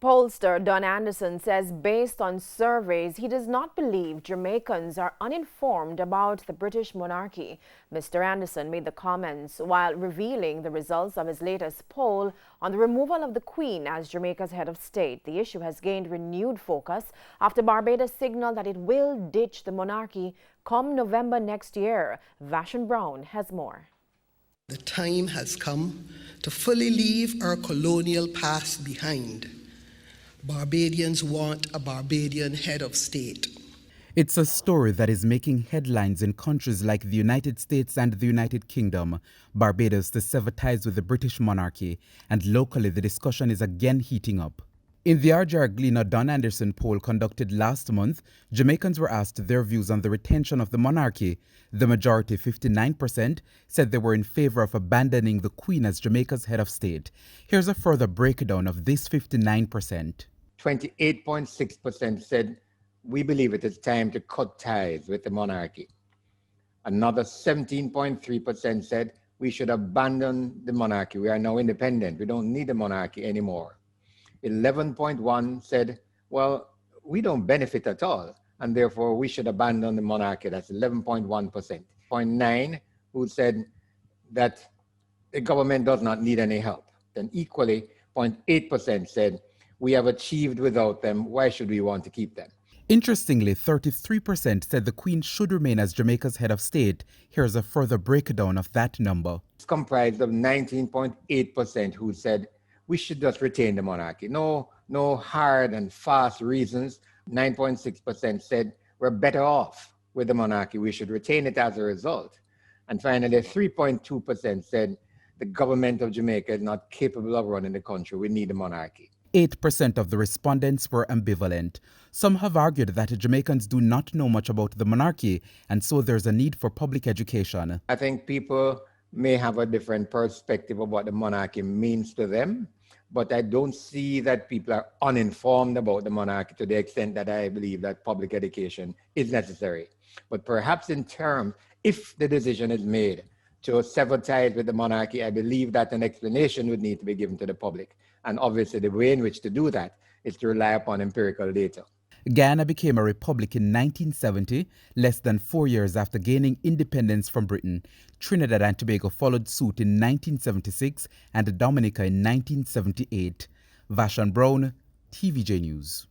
Pollster Don Anderson says based on surveys, he does not believe Jamaicans are uninformed about the British monarchy. Mr. Anderson made the comments while revealing the results of his latest poll on the removal of the Queen as Jamaica's head of state. The issue has gained renewed focus after Barbados signaled that it will ditch the monarchy come November next year. Vashon Brown has more. The time has come to fully leave our colonial past behind. Barbadians want a Barbadian head of state. It's a story that is making headlines in countries like the United States and the United Kingdom. Barbados to sever ties with the British monarchy, and locally the discussion is again heating up. In the R.J. Gleaner Don Anderson poll conducted last month, Jamaicans were asked their views on the retention of the monarchy. The majority, 59%, said they were in favor of abandoning the Queen as Jamaica's head of state. Here's a further breakdown of this 59%. 28.6% said, we believe it is time to cut ties with the monarchy. Another 17.3% said, we should abandon the monarchy. We are now independent. We don't need the monarchy anymore. 11.1% said, well, we don't benefit at all, and therefore we should abandon the monarchy. That's 11.1%. 0.9% who said that the government does not need any help. Then equally, 0.8% said, we have achieved without them. Why should we want to keep them? Interestingly, 33% said the Queen should remain as Jamaica's head of state. Here's a further breakdown of that number. It's comprised of 19.8% who said we should just retain the monarchy. No hard and fast reasons. 9.6% said we're better off with the monarchy. We should retain it as a result. And finally, 3.2% said the government of Jamaica is not capable of running the country. We need a monarchy. 8% of the respondents were ambivalent. Some have argued that Jamaicans do not know much about the monarchy, and so there's a need for public education. I think people may have a different perspective of what the monarchy means to them, but I don't see that people are uninformed about the monarchy to the extent that I believe that public education is necessary. But perhaps in terms, if the decision is made to sever ties with the monarchy, I believe that an explanation would need to be given to the public. And obviously the way in which to do that is to rely upon empirical data. Guyana became a republic in 1970, less than 4 years after gaining independence from Britain. Trinidad and Tobago followed suit in 1976 and Dominica in 1978. Vashon Brown, TVJ News.